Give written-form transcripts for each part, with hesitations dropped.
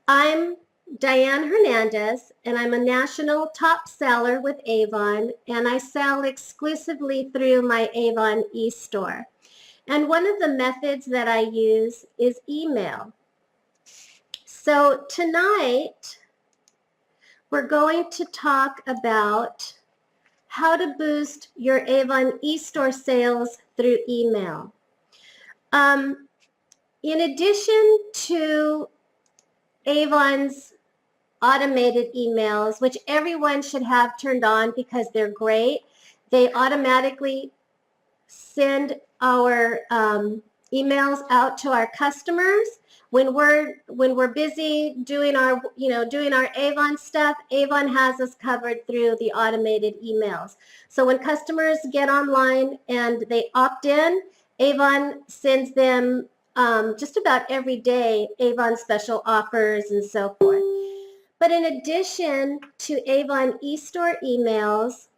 I'm Diane Hernandez, and I'm a national top seller with Avon, and I sell exclusively through my Avon eStore. And one of the methods that I use is email. So tonight, we're going to talk about how to boost your Avon eStore sales through email. In addition to Avon's automated emails, which everyone should have turned on because they're great. They automatically send our emails out to our customers when we're busy doing our Avon stuff. Avon has us covered through the automated emails. So when customers get online and they opt in, Avon sends them just about every day Avon special offers and so forth. But in addition to Avon eStore emails,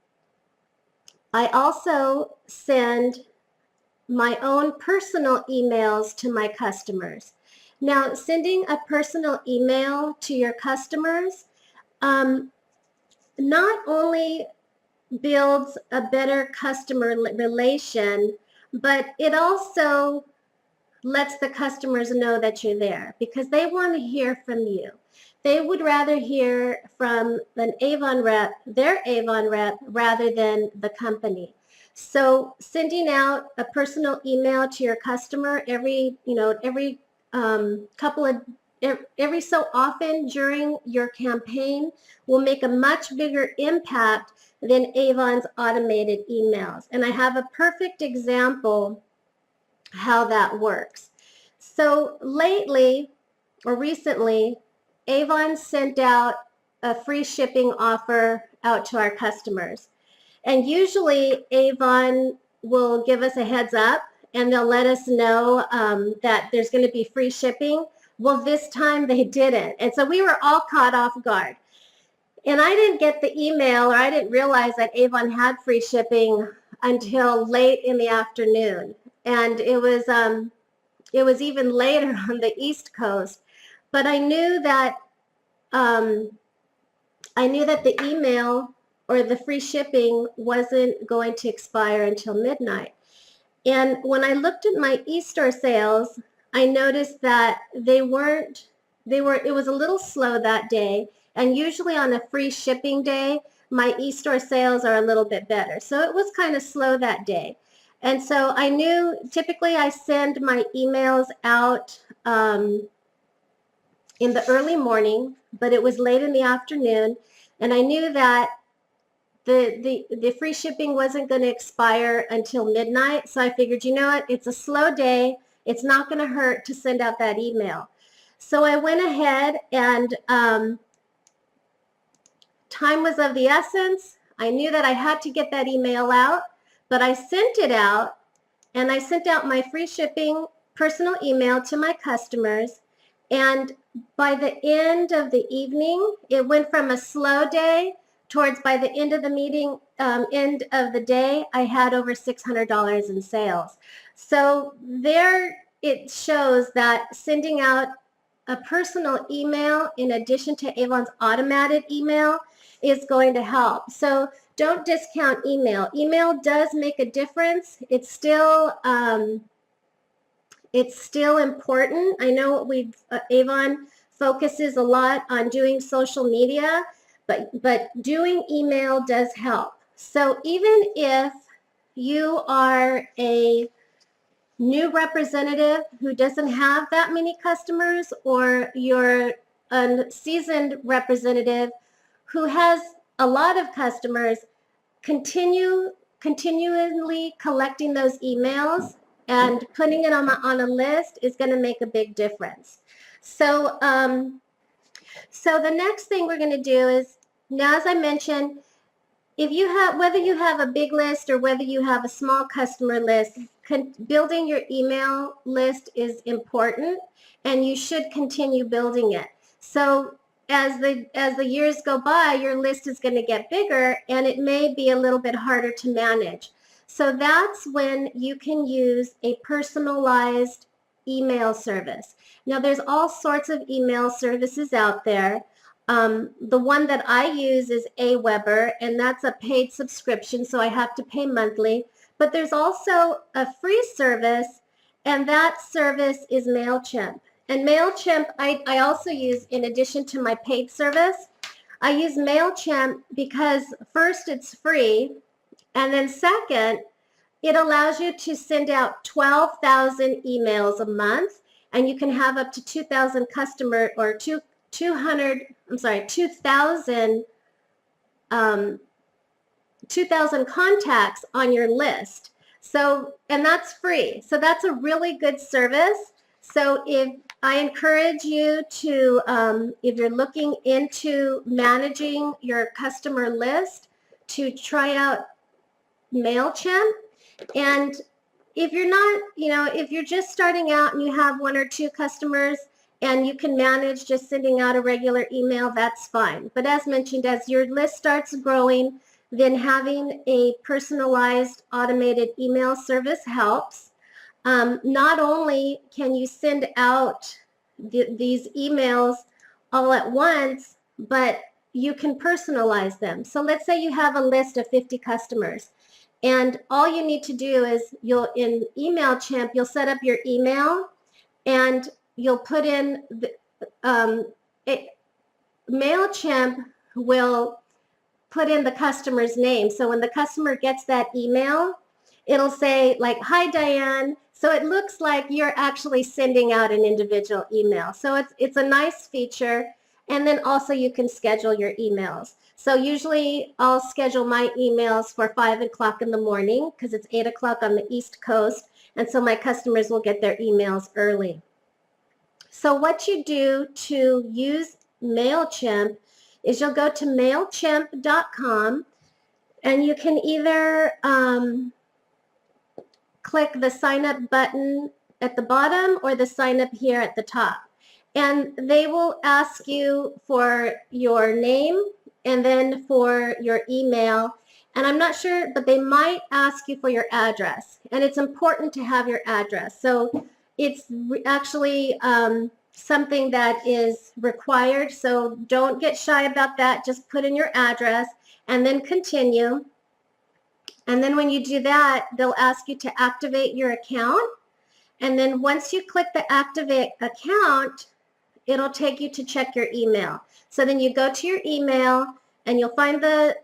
I also send my own personal emails to my customers. Now, sending a personal email to your customers not only builds a better customer relation, but it also lets the customers know that you're there because they want to hear from you. They would rather hear from an Avon rep, their Avon rep, rather than the company. So sending out a personal email to your customer every every so often during your campaign will make a much bigger impact than Avon's automated emails. And I have a perfect example how that works. So lately or recently, Avon sent out a free shipping offer out to our customers. And usually Avon will give us a heads up and they'll let us know that there's going to be free shipping. Well, this time they didn't. And so we were all caught off guard. And I didn't get the email, or I didn't realize that Avon had free shipping until late in the afternoon. And it was even later on the East Coast. But I knew that the email or the free shipping wasn't going to expire until midnight. And when I looked at my eStore sales, I noticed that it was a little slow that day. And usually on a free shipping day, my eStore sales are a little bit better. So it was kind of slow that day. And so I knew typically I send my emails out in the early morning, but it was late in the afternoon. And I knew that the free shipping wasn't going to expire until midnight. So I figured, you know what, it's a slow day. It's not going to hurt to send out that email. So I went ahead and time was of the essence. I knew that I had to get that email out, but I sent it out, and I sent out my free shipping personal email to my customers. And by the end of the evening, it went from a slow day towards by the end of the end of the day, I had over $600 in sales. So there it shows that sending out a personal email in addition to Avon's automated email is going to help. So don't discount email. Email does make a difference. It's still important. I know Avon focuses a lot on doing social media, but doing email does help. So even if you are a new representative who doesn't have that many customers, or you're a seasoned representative who has a lot of customers, continually collecting those emails and putting it on a list is going to make a big difference. So so the next thing we're going to do is, now as I mentioned, whether you have a big list or whether you have a small customer list, building your email list is important, and you should continue building it. So as the years go by, your list is going to get bigger, and it may be a little bit harder to manage. So that's when you can use a personalized email service. Now, there's all sorts of email services out there. The one that I use is Aweber, and that's a paid subscription, so I have to pay monthly. But there's also a free service, and that service is MailChimp. And MailChimp, I also use, in addition to my paid service, I use MailChimp because first, it's free, and then second, it allows you to send out 12,000 emails a month, and you can have up to 2,000 customer or 2,000 contacts on your list. So, and that's free. So that's a really good service. So if I encourage you to, if you're looking into managing your customer list, to try out MailChimp. And if you're not, if you're just starting out and you have 1 or 2 customers and you can manage just sending out a regular email, that's fine. But as mentioned, as your list starts growing, then having a personalized automated email service helps. Not only can you send out these emails all at once, but you can personalize them. So let's say you have a list of 50 customers, and all you need to do is in MailChimp, you'll set up your email, and you'll put in MailChimp will put in the customer's name. So when the customer gets that email, it'll say like, "Hi, Diane." So it looks like you're actually sending out an individual email. So it's a nice feature. And then also you can schedule your emails. So usually I'll schedule my emails for 5 o'clock in the morning because it's 8 o'clock on the East Coast. And so my customers will get their emails early. So what you do to use MailChimp is you'll go to MailChimp.com, and you can either click the sign up button at the bottom or the sign up here at the top. And they will ask you for your name and then for your email. And I'm not sure, but they might ask you for your address. And it's important to have your address. So it's actually something that is required. So don't get shy about that. Just put in your address and then continue. And then when you do that, they'll ask you to activate your account. And then once you click the activate account, it'll take you to check your email. So then you go to your email and you'll find the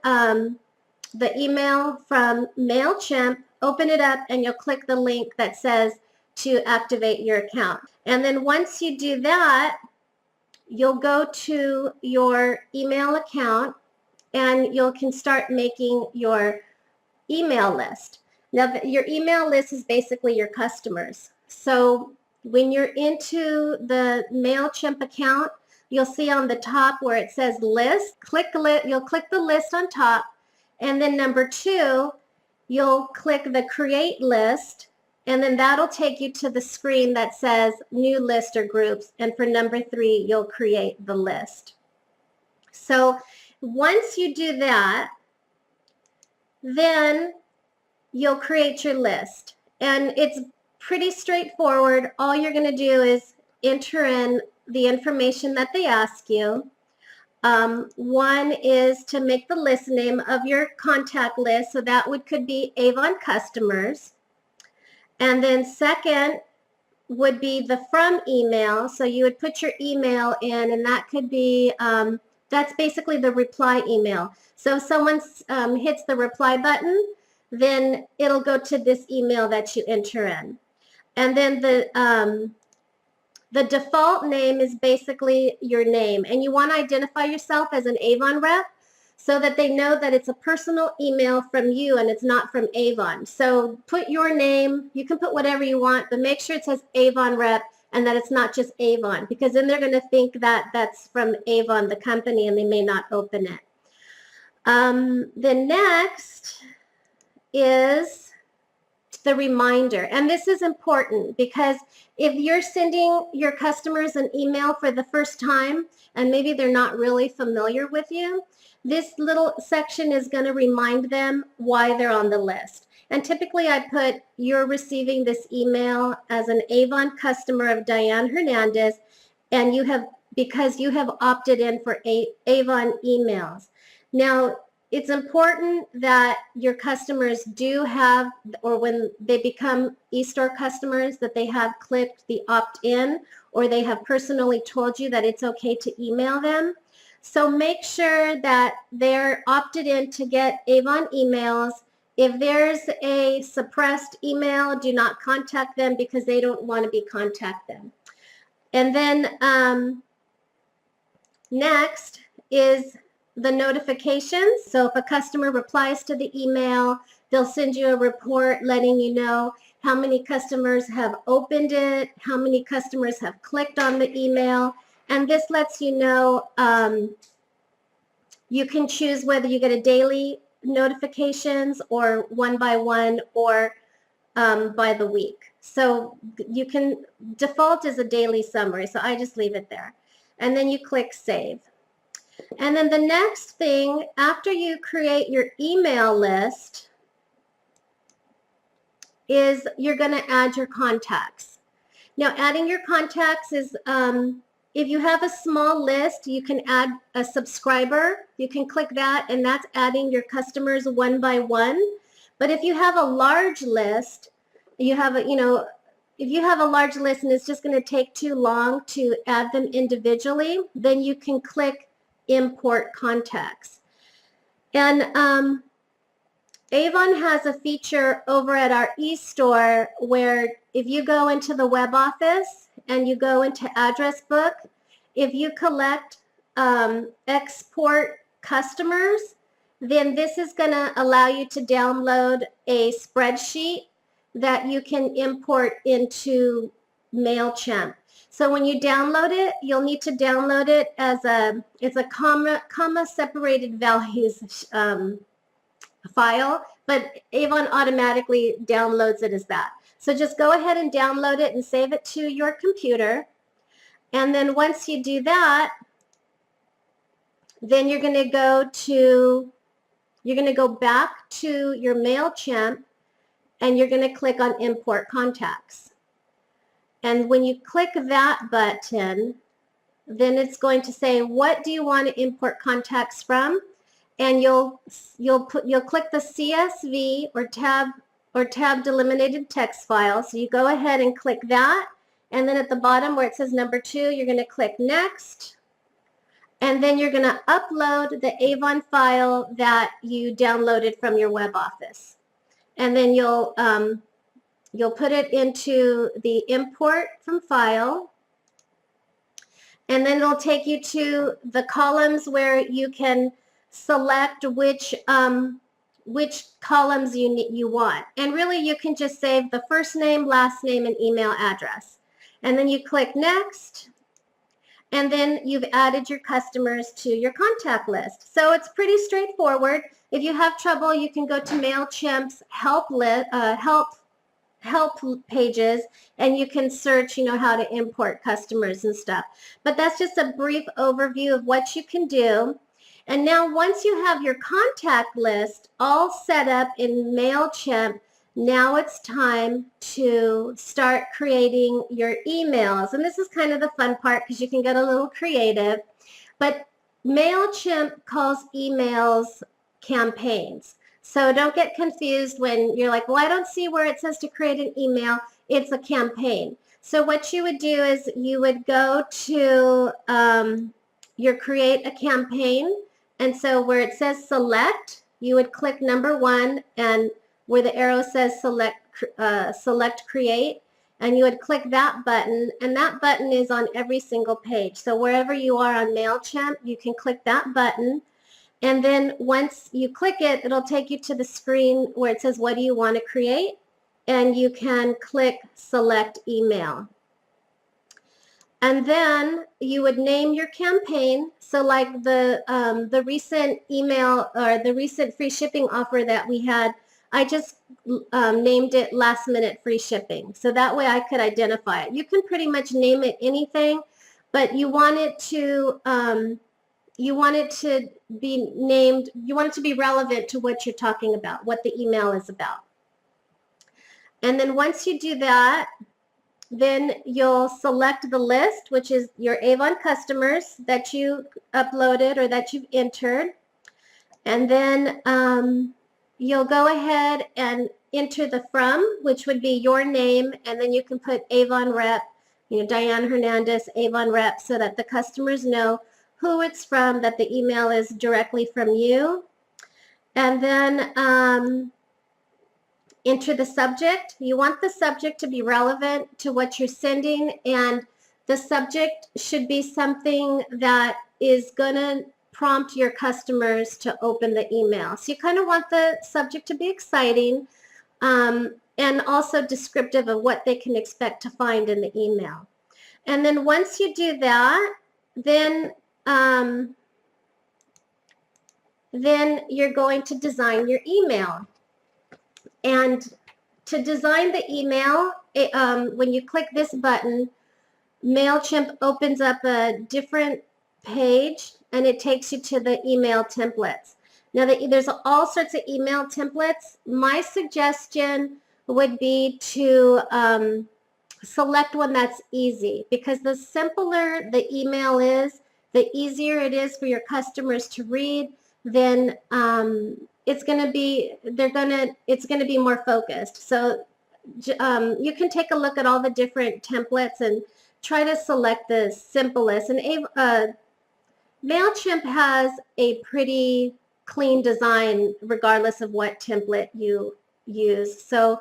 email from MailChimp, open it up, and you'll click the link that says to activate your account. And then once you do that, you'll go to your email account and you can start making your email list. Now, your email list is basically your customers. So when you're into the MailChimp account, you'll see on the top where it says list. You'll click the list on top, and then number 2, you'll click the create list, and then that'll take you to the screen that says new list or groups, and for number 3, you'll create the list. So once you do that, then you'll create your list, and it's pretty straightforward. All you're going to do is enter in the information that they ask you. One is to make the list name of your contact list, so that could be Avon customers. And then second would be the from email, so you would put your email in, and that could be, that's basically the reply email. So if someone hits the reply button, then it'll go to this email that you enter in. And then the default name is basically your name, and you want to identify yourself as an Avon rep so that they know that it's a personal email from you and it's not from Avon. So put your name, you can put whatever you want, but make sure it says Avon rep and that it's not just Avon, because then they're going to think that that's from Avon, the company, and they may not open it. Then next is the reminder. And this is important because if you're sending your customers an email for the first time and maybe they're not really familiar with you, this little section is going to remind them why they're on the list. And typically I put, you're receiving this email as an Avon customer of Diane Hernandez, and you have, because you have opted in for Avon emails. Now, it's important that your customers do have, or when they become eStore customers, that they have clicked the opt-in, or they have personally told you that it's okay to email them. So make sure that they're opted in to get Avon emails. If there's a suppressed email, do not contact them because they don't want to be contacted. And then next is the notifications. So if a customer replies to the email, they'll send you a report letting you know how many customers have opened it, how many customers have clicked on the email, and this lets you know you can choose whether you get a daily notifications or one by one or by the week. So you can, default is a daily summary, so I just leave it there. And then you click save. And then the next thing, after you create your email list, is you're going to add your contacts. Now, adding your contacts is, if you have a small list, you can add a subscriber. You can click that, and that's adding your customers one by one. But if you have a large list, you have a, if you have a large list and it's just going to take too long to add them individually, then you can click import contacts. And Avon has a feature over at our eStore where if you go into the web office and you go into address book, if you collect export customers, then this is going to allow you to download a spreadsheet that you can import into MailChimp. So when you download it, you'll need to download it as it's a comma separated values file, but Avon automatically downloads it as that. So just go ahead and download it and save it to your computer. And then once you do that, then you're going to go back to your MailChimp and you're going to click on import contacts. And when you click that button, then it's going to say, what do you want to import contacts from? And you'll click the CSV or tab delimited text file. So you go ahead and click that. And then at the bottom where it says number 2, you're going to click next. And then you're going to upload the Avon file that you downloaded from your web office. And then you'll put it into the import from file. And then it'll take you to the columns where you can select which columns you want. And really you can just save the first name, last name, and email address. And then you click next. And then you've added your customers to your contact list. So it's pretty straightforward. If you have trouble, you can go to MailChimp's help pages and you can search, how to import customers and stuff. But that's just a brief overview of what you can do. And now once you have your contact list all set up in MailChimp, now it's time to start creating your emails. And this is kind of the fun part because you can get a little creative. But MailChimp calls emails campaigns. So don't get confused when you're like, well, I don't see where it says to create an email. It's a campaign. So what you would do is you would go to your create a campaign. And so where it says select, you would click number 1, and where the arrow says select create, and you would click that button, and that button is on every single page. So wherever you are on MailChimp, you can click that button. And then once you click it, it'll take you to the screen where it says, what do you want to create? And you can click select email. And then you would name your campaign. So like the recent email or the recent free shipping offer that we had, I just named it last minute free shipping. So that way I could identify it. You can pretty much name it anything, but you want it to be named, you want it to be relevant to what you're talking about, what the email is about. And then once you do that, then you'll select the list, which is your Avon customers that you uploaded or that you've entered. And then you'll go ahead and enter the from, which would be your name, and then you can put Avon Rep, Diane Hernandez, Avon Rep, so that the customers know who it's from, that the email is directly from you. And then enter the subject. You want the subject to be relevant to what you're sending, and the subject should be something that is going to prompt your customers to open the email. So you kind of want the subject to be exciting and also descriptive of what they can expect to find in the email. And then once you do that, then you're going to design your email. And to design the email, when you click this button, MailChimp opens up a different page and it takes you to the email templates. Now, there's all sorts of email templates. My suggestion would be to select one that's easy, because the simpler the email is, the easier it is for your customers to read, then it's going to be more focused. So you can take a look at all the different templates and try to select the simplest. And MailChimp has a pretty clean design regardless of what template you use. So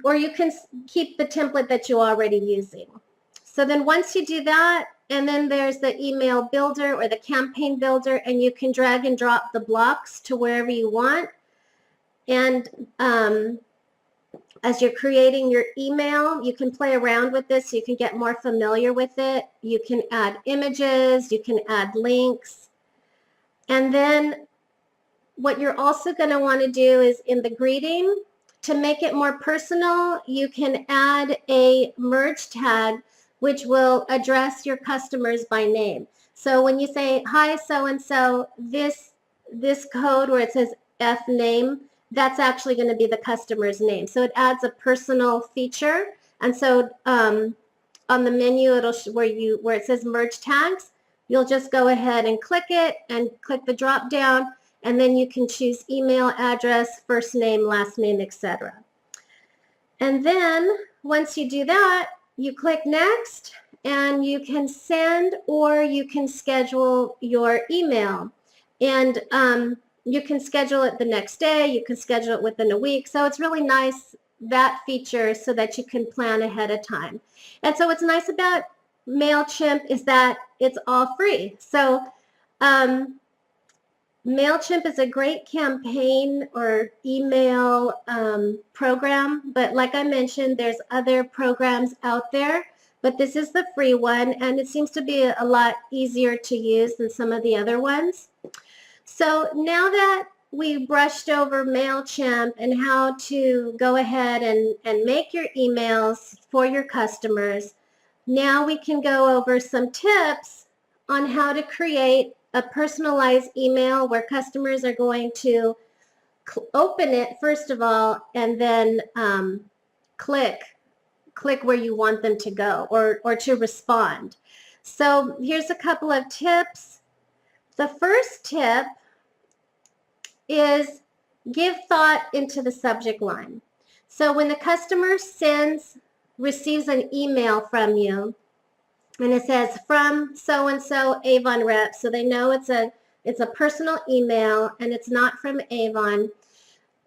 or you can keep the template that you're already using. So then once you do that, and then there's the email builder or the campaign builder, and you can drag and drop the blocks to wherever you want. And as you're creating your email, you can play around with this so you can get more familiar with it. You can add images, you can add links. And then what you're also going to want to do is in the greeting, to make it more personal, you can add a merge tag which will address your customers by name. So when you say, hi, so-and-so, this code where it says F name, that's actually going to be the customer's name. So it adds a personal feature. And so on the menu, where it says merge tags, you'll just go ahead and click it and click the drop down, and then you can choose email address, first name, last name, etc. And then once you do that, you click next, and you can send or you can schedule your email. And you can schedule it the next day, you can schedule it within a week. So it's really nice, that feature, so that you can plan ahead of time. And so what's nice about MailChimp is that it's all free. So MailChimp is a great campaign or email program, but like I mentioned, there's other programs out there, but this is the free one, and it seems to be a lot easier to use than some of the other ones. So now that we brushed over MailChimp and how to go ahead and make your emails for your customers, now we can go over some tips on how to create a personalized email where customers are going to open it first of all, and then click where you want them to go or to respond. So here's a couple of tips. The first tip is give thought into the subject line. So when the customer receives an email from you, and it says from so-and-so Avon Rep, so they know it's a personal email and it's not from Avon,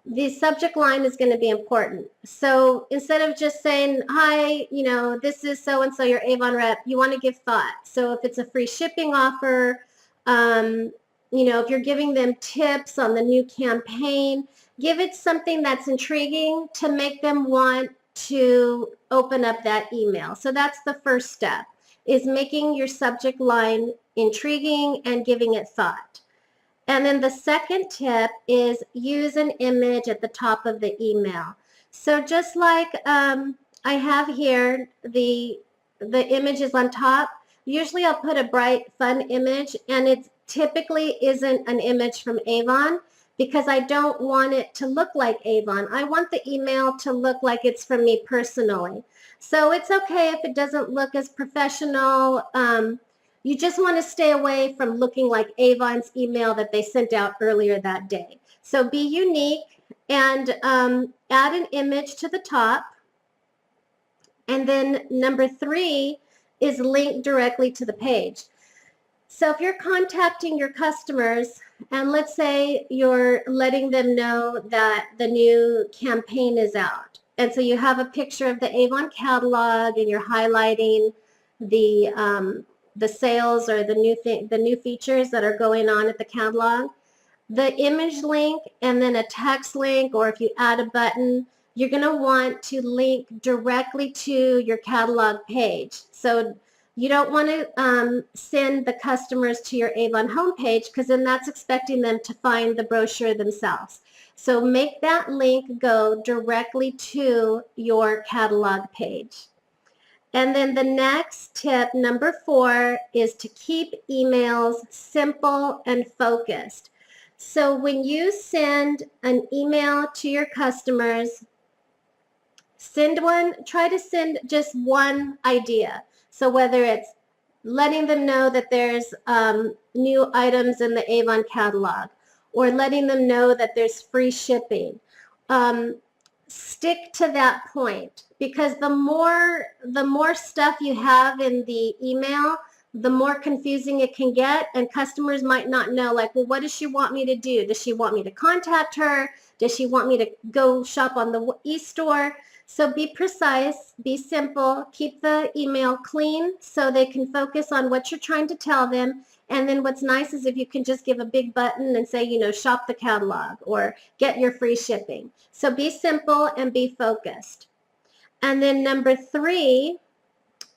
the subject line is going to be important. So instead of just saying, hi, this is so-and-so, your Avon Rep, you want to give thought. So if it's a free shipping offer, if you're giving them tips on the new campaign, give it something that's intriguing to make them want to open up that email. So that's the first step, is making your subject line intriguing and giving it thought. And then the second tip is use an image at the top of the email. So just like I have here, the images on top, usually I'll put a bright, fun image, and it typically isn't an image from Avon, because I don't want it to look like Avon. I want the email to look like it's from me personally. So it's okay if it doesn't look as professional. You just want to stay away from looking like Avon's email that they sent out earlier that day. So be unique and add an image to the top. And then number 3 is link directly to the page. So if you're contacting your customers, and let's say you're letting them know that the new campaign is out, and so you have a picture of the Avon catalog and you're highlighting the sales or the new features that are going on at the catalog, the image link and then a text link, or if you add a button, you're going to want to link directly to your catalog page. So you don't want to send the customers to your Avon homepage, because then that's expecting them to find the brochure themselves. So make that link go directly to your catalog page. And then the next tip, number 4, is to keep emails simple and focused. So when you send an email to your customers, try to send just one idea. So whether it's letting them know that there's new items in the Avon catalog, or letting them know that there's free shipping, stick to that point, because the more stuff you have in the email, the more confusing it can get, and customers might not know, like, well, what does she want me to do? Does she want me to contact her? Does she want me to go shop on the eStore? So be precise, be simple, keep the email clean so they can focus on what you're trying to tell them. And then what's nice is if you can just give a big button and say, shop the catalog or get your free shipping. So be simple and be focused. And then number 3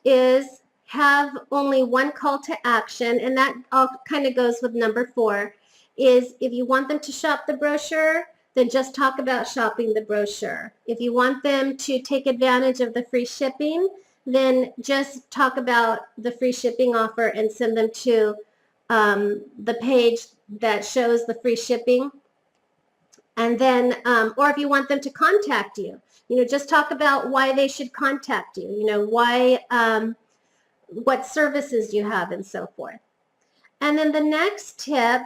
is have only one call to action, and that all kind of goes with number 4, is if you want them to shop the brochure, then just talk about shopping the brochure. If you want them to take advantage of the free shipping, then just talk about the free shipping offer and send them to the page that shows the free shipping. And then, or if you want them to contact you, just talk about why they should contact you, why, what services you have and so forth. And then the next tip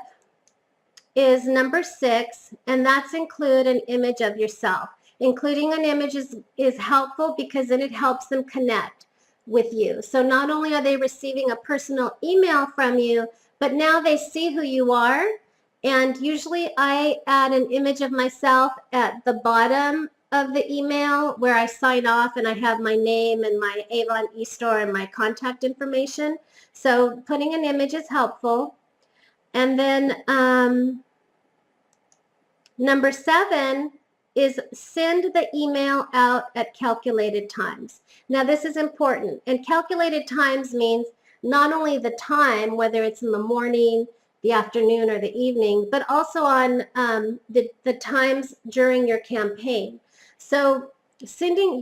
is number 6, and that's include an image of yourself. Including an image is helpful because then it helps them connect with you. So not only are they receiving a personal email from you, but now they see who you are. And usually I add an image of myself at the bottom of the email where I sign off, and I have my name and my Avon eStore and my contact information. So putting an image is helpful. And then number 7 is send the email out at calculated times. Now this is important, and calculated times means not only the time, whether it's in the morning, the afternoon, or the evening, but also on the times during your campaign. So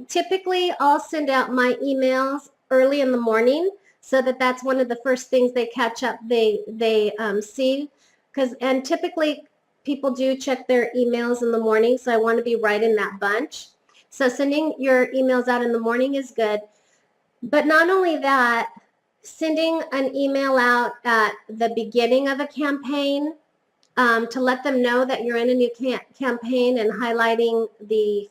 typically I'll send out my emails early in the morning, so that's one of the first things they catch up, they see, and typically people do check their emails in the morning, so I want to be right in that bunch. So sending your emails out in the morning is good. But not only that, sending an email out at the beginning of a campaign to let them know that you're in a new campaign and highlighting the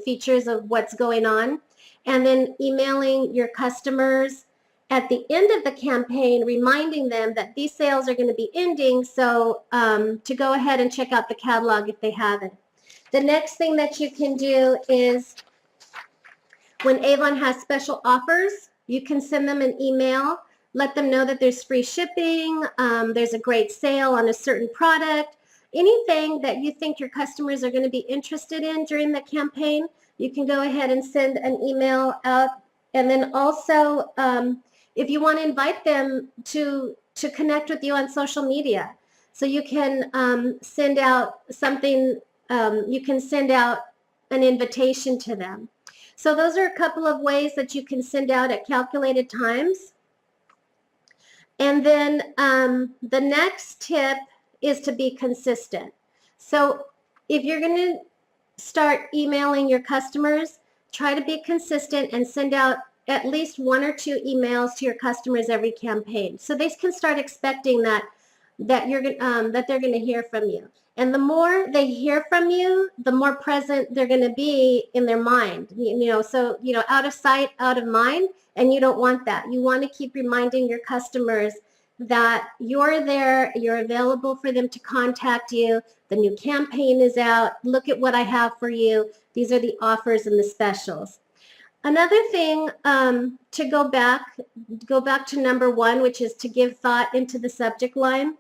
features of what's going on, and then emailing your customers at the end of the campaign, reminding them that these sales are going to be ending, so to go ahead and check out the catalog if they haven't. The next thing that you can do is when Avon has special offers, you can send them an email, let them know that there's free shipping, there's a great sale on a certain product, anything that you think your customers are going to be interested in during the campaign, you can go ahead and send an email out. And then also, if you want to invite them to connect with you on social media, so you can send out something, you can send out an invitation to them. So those are a couple of ways that you can send out at calculated times. And then the next tip is to be consistent. So if you're going to start emailing your customers, try to be consistent and send out at least 1 or 2 emails to your customers every campaign, so they can start expecting that they're going to hear from you. And the more they hear from you, the more present they're going to be in their mind. So out of sight, out of mind, and you don't want that. You want to keep reminding your customers that you're there, you're available for them to contact you. The new campaign is out. Look at what I have for you. These are the offers and the specials. Another thing, to go back to number 1, which is to give thought into the subject line.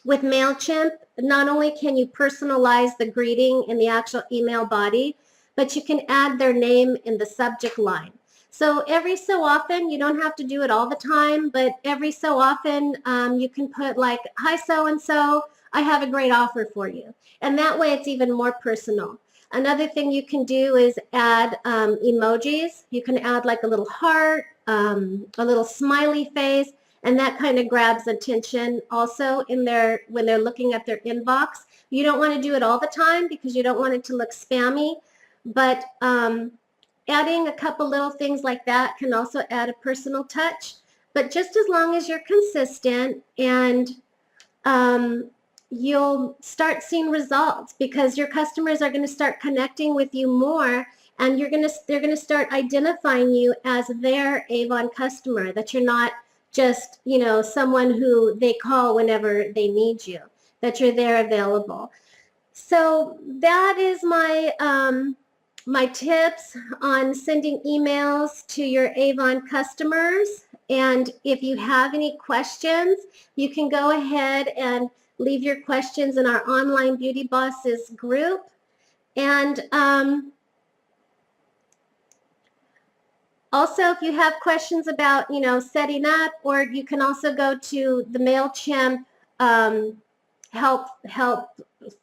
With MailChimp, not only can you personalize the greeting in the actual email body, but you can add their name in the subject line. So every so often, you don't have to do it all the time, but every so often you can put like, "Hi so-and-so, I have a great offer for you." And that way it's even more personal. Another thing you can do is add emojis. You can add like a little heart, a little smiley face, and that kind of grabs attention also when they're looking at their inbox. You don't want to do it all the time because you don't want it to look spammy, but adding a couple little things like that can also add a personal touch. But just as long as you're consistent, and you'll start seeing results, because your customers are going to start connecting with you more, and they're going to start identifying you as their Avon customer, that you're not just someone who they call whenever they need you, that you're there available. So that is my my tips on sending emails to your Avon customers. And if you have any questions, you can go ahead and leave your questions in our Online Beauty Bosses group. And also, if you have questions about, setting up, or you can also go to the MailChimp help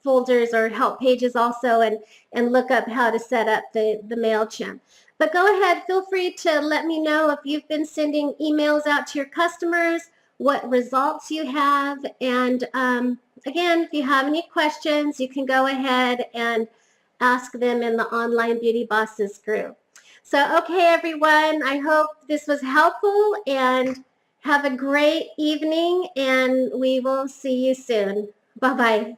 folders or help pages also, and look up how to set up the MailChimp. But go ahead, feel free to let me know if you've been sending emails out to your customers, what results you have. And again, if you have any questions, you can go ahead and ask them in the Online Beauty Bosses group. So, okay, everyone, I hope this was helpful, and have a great evening, and we will see you soon. Bye-bye.